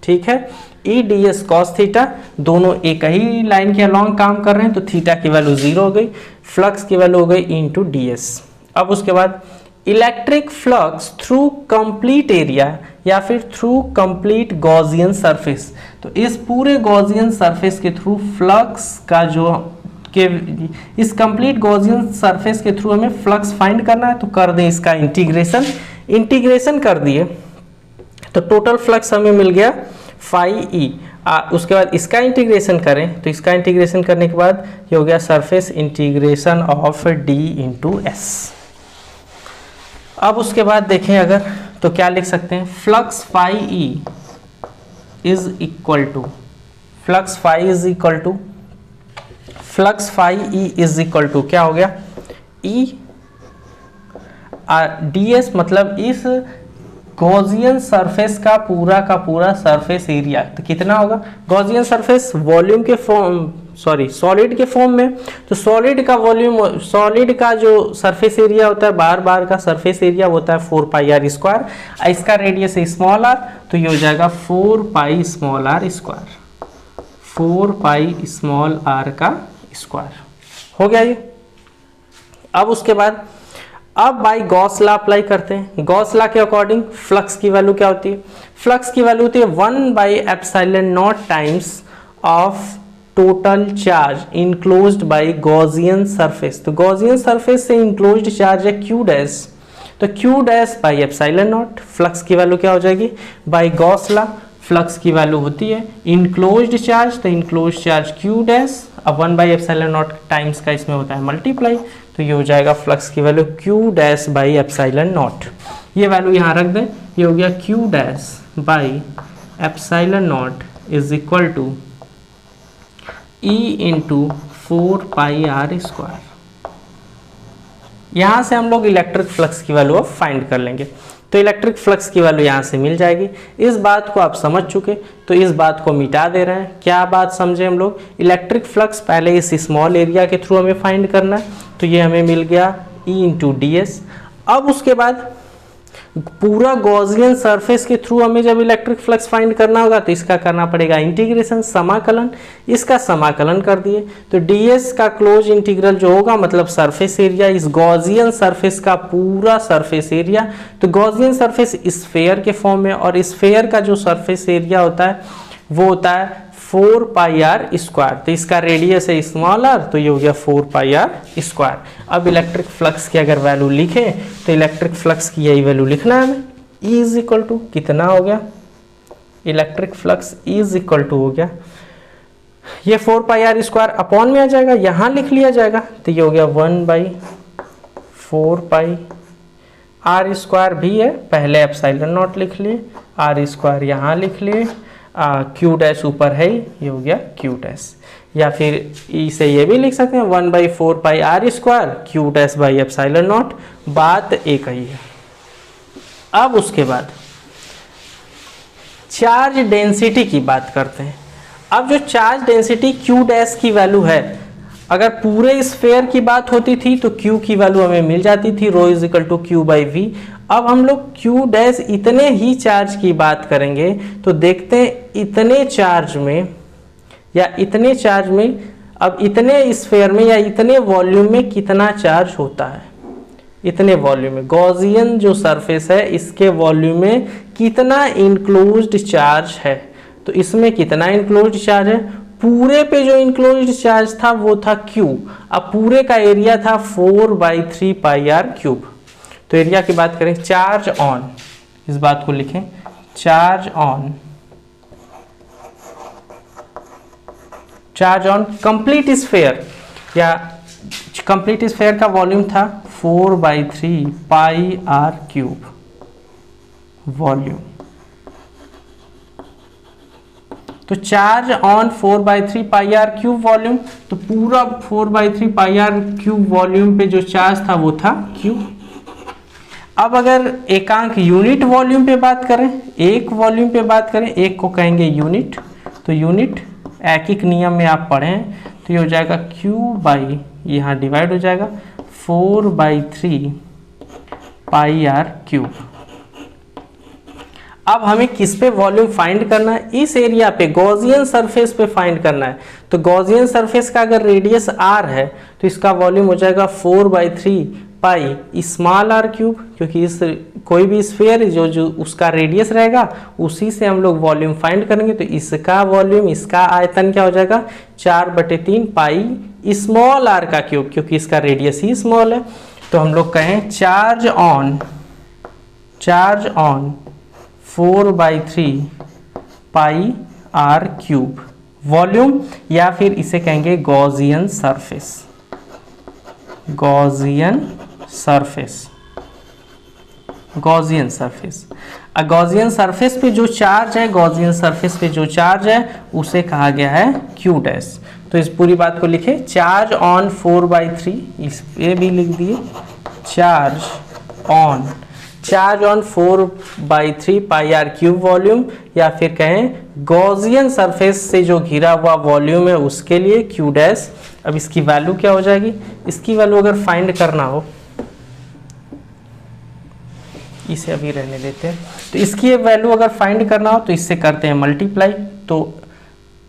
ठीक है, E ds cos थीटा, दोनों एक ही लाइन के अलॉन्ग काम कर रहे हैं, तो थीटा की वैल्यू 0 हो गई, फ्लक्स की वैल्यू हो गई E इंटू ds। अब उसके बाद electric flux through complete area या फिर थ्रू कंप्लीट गॉसियन सरफेस। तो इस पूरे गॉसियन सरफेस के थ्रू फ्लक्स का जो के इस कंप्लीट गॉसियन सरफेस के थ्रू हमें फ्लक्स फाइंड करना है, तो कर दें इसका इंटीग्रेशन कर दिए, तो टोटल फ्लक्स हमें मिल गया फाई ई। उसके बाद इसका इंटीग्रेशन करें, तो इसका इंटीग्रेशन करने के बाद ये हो गया surface integration of D into S. अब उसके बाद देखें अगर, तो क्या लिख सकते हैं, flux phi E is equal to flux phi E is equal to क्या हो गया, ई डी एस, मतलब इस गॉसियन सरफेस का पूरा सरफेस एरिया। तो कितना होगा, गॉसियन सरफेस वॉल्यूम के फॉर्म, सॉलिड के फॉर्म में, तो सॉलिड का वॉल्यूम, सॉलिड का जो सरफेस एरिया होता है, बार का सरफेस एरिया होता है 4 पाई आर स्क्वायर, इसका रेडियस है स्मॉल आर, तो ये हो जाएगा 4 pi small R square, 4 pi small are का स्क्वायर हो गया ये। अब उसके बाद अब बाई गॉस लॉ अप्लाई करते हैं। गॉस लॉ के अकॉर्डिंग फ्लक्स की वैल्यू क्या होती है, फ्लक्स की वैल्यू होती है 1/ε0 times of total charge enclosed by Gaussian surface. तो गॉसियन सरफेस से इनक्लोज्ड चार्ज है Q डैश, तो Q डैश बाई ε0। फ्लक्स की वैल्यू क्या हो जाएगी, बाई गॉस लॉ फ्लक्स की वैल्यू होती है इनक्लोज्ड चार्ज, तो इनक्लोज्ड चार्ज Q डैश, अब 1/ε0 टाइम्स का इसमें होता है मल्टीप्लाई, तो ये हो जाएगा फ्लक्स की वैल्यू Q डैश बाई ε0। ये वैल्यू यहाँ रख दें, ये हो गया Q dash by ε0 is equal to E into 4 pi are square. यहाँ से हम लोग इलेक्ट्रिक फ्लक्स की वैल्यू अब फाइंड कर लेंगे, तो इलेक्ट्रिक फ्लक्स की वैल्यू यहाँ से मिल जाएगी। इस बात को आप समझ चुके, तो इस बात को मिटा दे रहे हैं। क्या बात समझे हम लोग, इलेक्ट्रिक फ्लक्स पहले इस स्मॉल एरिया के थ्रू हमें फाइंड करना है, तो ये हमें मिल गया E इंटू डी एस। अब उसके बाद पूरा गॉसियन सरफेस के थ्रू हमें जब इलेक्ट्रिक फ्लक्स फाइंड करना होगा, तो इसका करना पड़ेगा इंटीग्रेशन, समाकलन। इसका समाकलन कर दिए, तो ds का क्लोज इंटीग्रल जो होगा, मतलब सरफेस एरिया, इस गॉसियन सरफेस का पूरा सरफेस एरिया। तो गॉसियन सरफेस स्फेयर के फॉर्म में, और स्फेयर का जो सरफेस एरिया होता है वो होता है 4 पाई आर स्क्वायर। तो इसका रेडियस है स्मॉल आर, तो ये हो गया 4 पाई आर स्क्वायर। अब इलेक्ट्रिक फ्लक्स की अगर वैल्यू लिखें, तो इलेक्ट्रिक फ्लक्स की यही वैल्यू लिखना है हमें। E इज इक्वल टू कितना हो गया, electric flux E is equal to हो गया, ये 4 पाई आर स्क्वायर अपॉन में आ जाएगा, यहाँ लिख लिया जाएगा, तो ये हो गया 1/4 पाई आर स्क्वायर भी है, पहले ε0 लिख लिए, आर स्क्वायर यहाँ लिख लिए, Q डैश ऊपर है, ये हो गया Q डैश। या फिर E से ये भी लिख सकते हैं 1/4 pi are square Q dash by ε0, बात एक ही है। अब उसके बाद चार्ज डेंसिटी की बात करते हैं। अब जो चार्ज डेंसिटी Q डैश की वैल्यू है, अगर पूरे स्फेयर की बात होती थी तो Q की वैल्यू हमें मिल जाती थी, ρ is equal to Q by V। अब हम लोग Q डैश इतने ही चार्ज की बात करेंगे, तो देखते हैं इतने चार्ज में या इतने चार्ज में, अब इतने स्फेयर में या इतने वॉल्यूम में कितना चार्ज होता है। इतने वॉल्यूम में गॉसियन जो सरफेस है, इसके वॉल्यूम में कितना इंक्लोज्ड चार्ज है, तो इसमें कितना इंक्लोज्ड चार्ज है, पूरे पे जो इंक्लोज्ड चार्ज था वो था Q। अब पूरे का एरिया था 4/3 पाई आर क्यूब। तो एरिया की बात करें, चार्ज ऑन, इस बात को लिखें, चार्ज ऑन कंप्लीट स्फीयर, या कंप्लीट स्फीयर का वॉल्यूम था 4/3 पाई आर क्यूब वॉल्यूम। तो charge on 4/3 pi are cube volume, तो पूरा 4/3 पाई आर क्यूब वॉल्यूम पे जो चार्ज था वो था Q। अब अगर एकांक यूनिट वॉल्यूम पे बात करें, एक वॉल्यूम पे बात करें, एक को कहेंगे यूनिट, तो यूनिट ऐकिक नियम में आप पढ़ें तो ये हो जाएगा Q बाई, यहाँ डिवाइड हो जाएगा 4/3 पाई आर क्यूब। अब हमें किस पे वॉल्यूम फाइंड करना है, इस एरिया पे गॉसियन सरफेस पे फाइंड करना है। तो गॉसियन सरफेस का अगर रेडियस r है तो इसका वॉल्यूम हो जाएगा 4/3 पाई स्मॉल आर क्यूब, क्योंकि इस कोई भी स्फीयर जो उसका रेडियस रहेगा उसी से हम लोग वॉल्यूम फाइंड करेंगे। तो इसका वॉल्यूम, इसका आयतन क्या हो जाएगा 4/3 पाई स्मॉल आर का क्यूब, क्योंकि इसका रेडियस ही स्मॉल है। तो हम लोग कहें charge on 4/3 pi are cube volume, या फिर इसे कहेंगे गॉसियन सरफेस। गॉसियन सरफेस पे जो चार्ज है, गॉसियन सरफेस पे जो चार्ज है उसे कहा गया है Q डैश। तो इस पूरी बात को लिखे, चार्ज ऑन 4/3, इस पे भी लिख दिए charge on 4/3 pi are cube volume, या फिर कहें गॉसियन सरफेस से जो घिरा हुआ वॉल्यूम है उसके लिए Q डैश। अब इसकी वैल्यू क्या हो जाएगी, इसकी वैल्यू अगर फाइंड करना हो, इसे अभी रहने देते हैं, तो इसकी वैल्यू अगर फाइंड करना हो तो इससे करते हैं मल्टीप्लाई। तो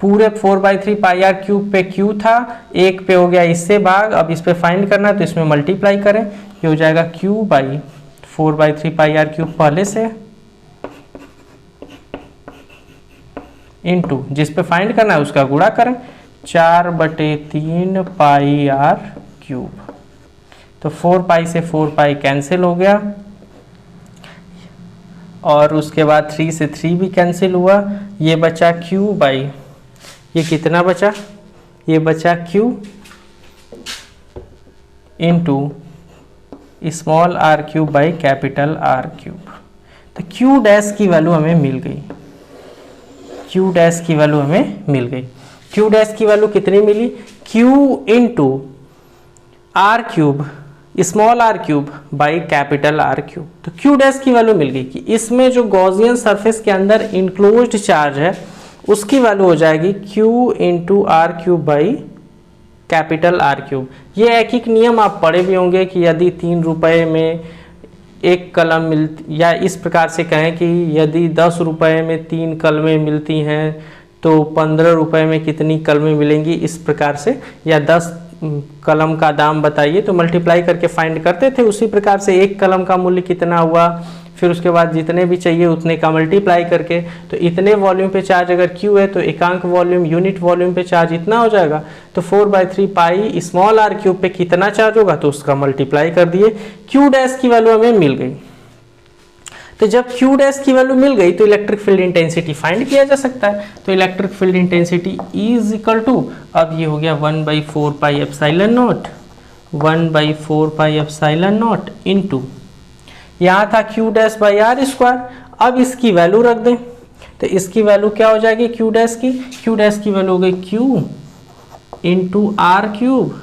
पूरे 4/3 पाई आर क्यूब पे Q था, एक पे हो गया इससे भाग, अब इस पे फाइंड करना है तो इसमें मल्टीप्लाई करें, ये हो जाएगा Q by 4/3 pi are cube पहले से, इनटू जिस पे फाइंड करना है उसका गुणा करें 4/3 पाई आर क्यूब। तो 4 पाई से 4 पाई कैंसिल हो गया, और उसके बाद 3 से 3 भी कैंसिल हुआ, ये बचा Q बाई, ये कितना बचा, ये बचा Q into small R cube by capital R cube. तो Q डैश की वैल्यू हमें मिल गई, Q डैश की वैल्यू हमें मिल गई। Q डैश की वैल्यू कितनी मिली, Q into R cube small R cube by capital R cube. तो Q डैश की वैल्यू मिल गई कि इसमें जो गॉसियन सरफेस के अंदर इंक्लोज्ड चार्ज है उसकी वैल्यू हो जाएगी Q into R cube by capital R cube. ये एक नियम आप पढ़े भी होंगे कि यदि 3 रुपए में एक कलम मिलती, या इस प्रकार से कहें कि यदि 10 रुपए में 3 कलमें मिलती हैं तो 15 रुपए में कितनी कलमें मिलेंगी, इस प्रकार से, या 10 कलम का दाम बताइए तो मल्टीप्लाई करके फाइंड करते थे। उसी प्रकार से एक कलम का मूल्य कितना हुआ, फिर उसके बाद जितने भी चाहिए उतने का मल्टीप्लाई करके, तो इतने वॉल्यूम पे चार्ज अगर Q है तो एकांक वॉल्यूम यूनिट वॉल्यूम पे चार्ज इतना हो जाएगा। तो 4/3 पाई स्मॉल आर क्यूब पे कितना चार्ज होगा तो उसका मल्टीप्लाई कर दिए, Q डैश की वैल्यू हमें मिल गई। तो जब Q डैश की वैल्यू मिल गई तो इलेक्ट्रिक फील्ड इंटेंसिटी फाइंड किया जा सकता है। तो electric field intensity is equal to, अब ये हो गया 1/4 pi epsilon naught, 1/4 pi epsilon naught into, यहाँ था Q dash by are square. अब इसकी वैल्यू रख दें तो इसकी वैल्यू क्या हो जाएगी Q डैश की, Q डैश की वैल्यू हो गई Q into R cube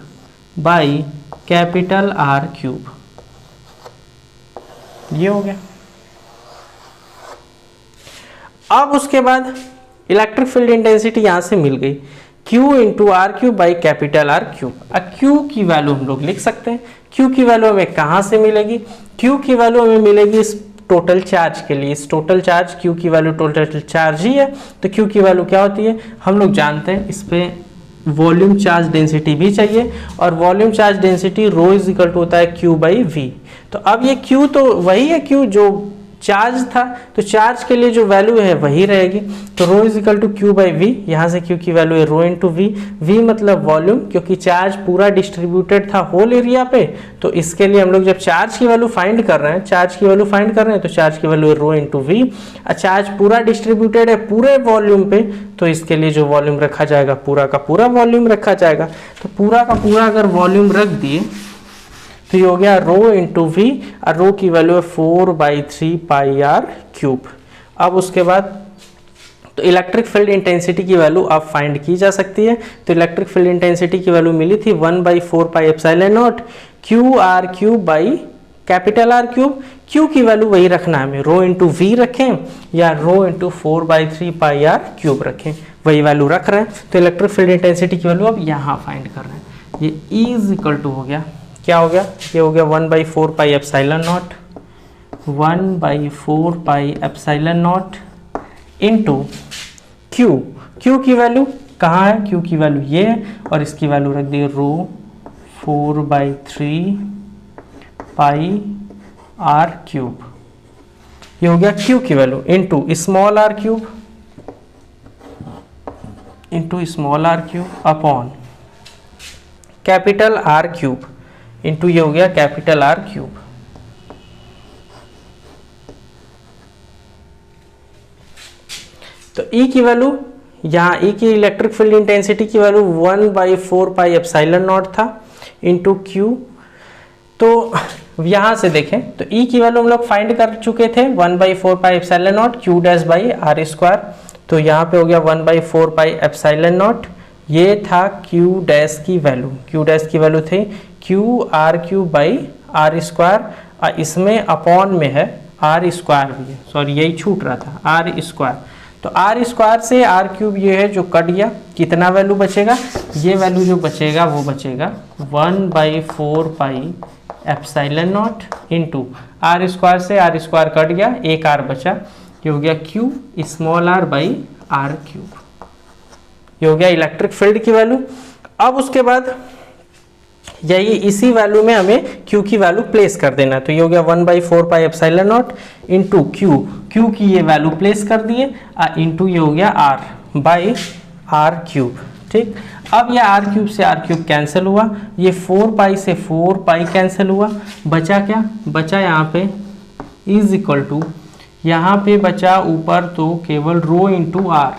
by capital R cube. ये हो गया। अब उसके बाद इलेक्ट्रिक फील्ड इंटेंसिटी यहां से मिल गई Q into R cube by capital R cube. अब Q की वैल्यू हम लोग लिख सकते हैं। Q की वैल्यू हमें कहां से मिलेगी, Q की वैल्यू हमें मिलेगी इस टोटल चार्ज के लिए। इस टोटल चार्ज Q की वैल्यू टोटल चार्ज ही है, तो Q की वैल्यू क्या होती है हम लोग जानते हैं। इस पे वॉल्यूम चार्ज डेंसिटी भी चाहिए, और volume charge density rho is equal to होता है Q बाई V। तो अब ये Q तो वही है Q जो चार्ज था तो चार्ज के लिए जो वैल्यू है वही रहेगी। तो rho is equal to Q by v, यहाँ से क्यू की वैल्यू है रो इंटू वी, वी मतलब वॉल्यूम, क्योंकि चार्ज पूरा डिस्ट्रीब्यूटेड था होल एरिया पे, तो इसके लिए हम लोग जब चार्ज की वैल्यू फाइंड कर रहे हैं, चार्ज की वैल्यू फाइंड कर रहे हैं तो चार्ज की वैल्यू है रो इंटू वी। चार्ज पूरा डिस्ट्रीब्यूटेड है पूरे वॉल्यूम पे, तो इसके लिए जो वॉल्यूम रखा जाएगा पूरा का पूरा वॉल्यूम रखा जाएगा। तो पूरा का पूरा अगर वॉल्यूम रख दिए तो ये हो गया रो इंटू वी, और रो की वैल्यू है 4/3 पाई आर क्यूब। अब उसके बाद तो इलेक्ट्रिक फील्ड इंटेंसिटी की वैल्यू अब फाइंड की जा सकती है। तो इलेक्ट्रिक फील्ड इंटेंसिटी की वैल्यू मिली थी 1/4 pi epsilon naught Q R cube by capital R cube. Q की वैल्यू वही रखना है हमें, रो इंटू वी रखें या रो इंटू 4/3 पाई आर क्यूब रखें, वही वैल्यू रख रहे हैं। तो इलेक्ट्रिक फील्ड इंटेंसिटी की वैल्यू अब यहाँ फाइंड कर रहे हैं। ये E इज इक्वल टू हो गया, क्या हो गया, ये हो गया 1/4 pi epsilon naught, 1/4 pi epsilon naught into q. Q की वैल्यू कहाँ है, क्यू की वैल्यू ये है, और इसकी वैल्यू रख दी रो 4/3 पाई आर क्यूब। ये हो गया क्यू की value into small R cube, into small R cube upon capital R cube, into ये हो गया कैपिटल आर क्यूब। तो E की वैल्यू यहाँ E की इलेक्ट्रिक फील्ड इंटेंसिटी की वैल्यू 1/4 पाई एप्सिलॉन नॉट था इंटू क्यू। तो यहाँ से देखें तो E की वैल्यू हम लोग फाइंड कर चुके थे 1/4 pi epsilon naught Q dash by are square. तो यहाँ पे हो गया 1/4 पाई एप्सिलॉन नॉट, ये था क्यू डैश की वैल्यू, क्यू डैश की वैल्यू थी Q R cube by are square, और इसमें अपॉन में है आर स्क्वायर भी है, सॉरी यही छूट रहा था आर स्क्वायर। तो आर स्क्वायर से आर क्यूब ये है जो कट गया, कितना वैल्यू बचेगा, ये वैल्यू जो बचेगा वो बचेगा 1/4 pi epsilon naught into R square से आर स्क्वायर कट गया, एक आर बचा, ये हो गया Q small R by R cube. ये हो गया इलेक्ट्रिक फील्ड की वैल्यू। अब उसके बाद यही इसी वैल्यू में हमें Q की वैल्यू प्लेस कर देना है। तो ये हो गया 1/4 pi epsilon naught into Q की ये वैल्यू प्लेस कर दिए, इंटू ये हो गया R बाई आर क्यूब। ठीक, अब ये आर क्यूब से आर क्यूब कैंसिल हुआ, ये 4 पाई से 4 पाई कैंसिल हुआ, बचा क्या, बचा यहाँ पे इज इक्वल टू, यहाँ पे बचा ऊपर तो केवल rho into r,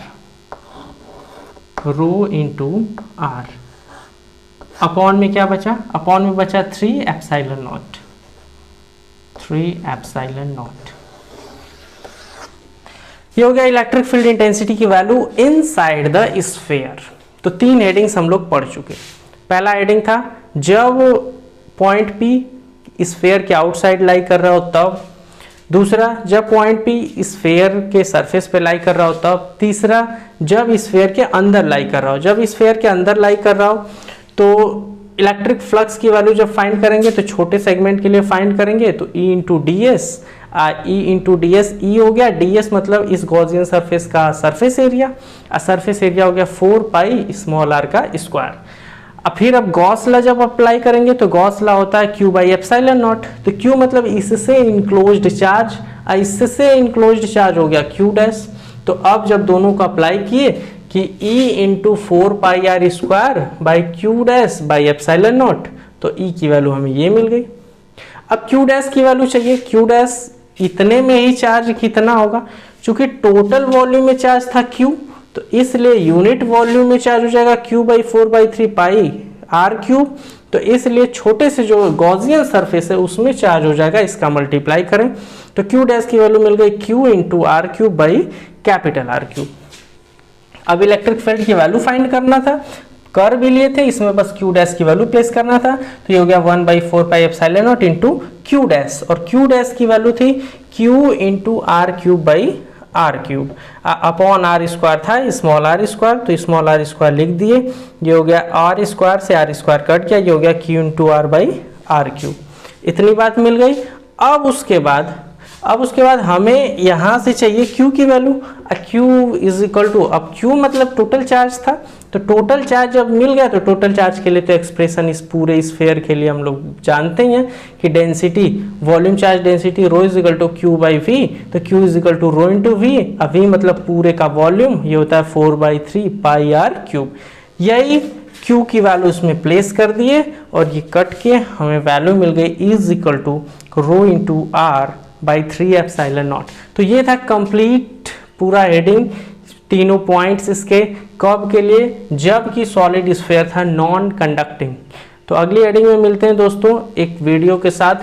rho into r, upon में क्या बचा, अपॉन में बचा 3 एप्सिलॉन नॉट, 3 एप्सिलॉन नॉट। ये हो गया इलेक्ट्रिक फील्ड इंटेंसिटी की वैल्यू इनसाइड द स्फीयर। तो 3 हेडिंग्स हम लोग पढ़ चुके। पहला हेडिंग था जब पॉइंट पी स्फीयर के आउटसाइड लाई कर रहा हो तब, दूसरा जब पॉइंट पी स्फीयर के सरफेस पे लाई कर रहा हो तब, तीसरा जब स्फीयर के अंदर लाई कर रहा हो। जब स्फीयर के अंदर लाई कर रहा हो तो इलेक्ट्रिक फ्लक्स की वैल्यू जब फाइंड करेंगे तो छोटे सेगमेंट के लिए फाइंड करेंगे तो E into D s, e into D s, e हो गया डी एस मतलब इस गॉसियन सरफेस का सरफेस एरिया, और सरफेस एरिया हो गया 4 पाई स्मॉल आर का स्क्वायर। अब फिर अब गॉस लॉ जब अप्लाई करेंगे तो गॉस लॉ होता है क्यू बाई एप्सिलॉन नॉट। तो क्यू मतलब इससे इनक्लोज्ड चार्ज, इससे इनक्लोज्ड चार्ज हो गया क्यू डैश। तो अब जब दोनों को अप्लाई किए कि E into 4 pi are square by Q dash by epsilon naught, तो E की वैल्यू हमें ये मिल गई। अब क्यू डैश की वैल्यू चाहिए, क्यू डैश इतने में ही चार्ज कितना होगा, चूंकि टोटल वॉल्यूम में चार्ज था Q, तो इसलिए यूनिट वॉल्यूम में चार्ज हो जाएगा Q by 4/3 pi are cube. तो इसलिए छोटे से जो गॉसियन सरफेस है उसमें चार्ज हो जाएगा, इसका मल्टीप्लाई करें तो Q डैश की वैल्यू मिल गई Q into R cube by capital R cube. अब इलेक्ट्रिक फील्ड की वैल्यू फाइंड करना था, कर भी लिए थे, इसमें बस Q डैश की वैल्यू प्लेस करना था। तो ये हो गया 1/4 pi epsilon naught into Q dash, और Q डैश की वैल्यू थी Q into R cube by R cube, upon R square था स्मॉल आर स्क्वायर, तो स्मॉल आर स्क्वायर लिख दिए। ये हो गया आर स्क्वायर से आर स्क्वायर कट गया, ये हो गया Q into R by R cube. इतनी बात मिल गई। अब उसके बाद अब उसके बाद हमें यहाँ से चाहिए Q की value. Q is equal to, अब Q मतलब टोटल चार्ज था, तो टोटल चार्ज जब मिल गया तो टोटल चार्ज के लिए तो एक्सप्रेशन इस पूरे स्फीयर के लिए हम लोग जानते ही हैं कि density, volume charge density rho is equal to Q by V, तो Q is equal to rho into V। अब V मतलब पूरे का वॉल्यूम, ये होता है 4/3 पाई r क्यूब। यही Q की वैल्यू इसमें प्लेस कर दिए और ये कट के हमें वैल्यू मिल गई is equal to rho into r by 3 epsilon naught. तो ये था कंप्लीट पूरा हेडिंग, तीनों पॉइंट्स इसके, कब के लिए, जब कि सॉलिड स्फीयर था नॉन कंडक्टिंग। तो अगली हेडिंग में मिलते हैं दोस्तों एक वीडियो के साथ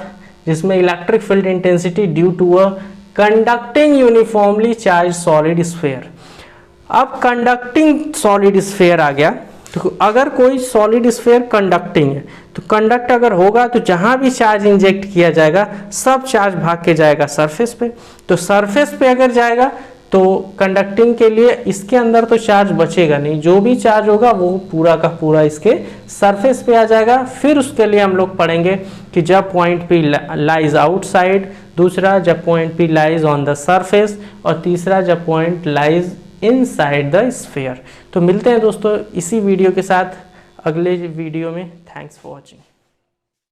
जिसमें electric field intensity due to a conducting uniformly charge solid sphere. अब कंडक्टिंग सॉलिड स्फीयर आ गया, तो अगर कोई सॉलिड स्फीयर कंडक्टिंग है तो कंडक्ट अगर होगा तो जहां भी चार्ज इंजेक्ट किया जाएगा सब चार्ज भाग के जाएगा सरफेस पे। तो सरफेस पे अगर जाएगा तो कंडक्टिंग के लिए इसके अंदर तो चार्ज बचेगा नहीं, जो भी चार्ज होगा वो पूरा का पूरा इसके सरफेस पे आ जाएगा। फिर उसके लिए हम लोग पढ़ेंगे कि जब पॉइंट पी लाइज आउटसाइड, दूसरा जब point P lies on the surface, और तीसरा जब point lies inside the sphere. तो मिलते हैं दोस्तों इसी वीडियो के साथ अगले वीडियो में। Thanks for watching.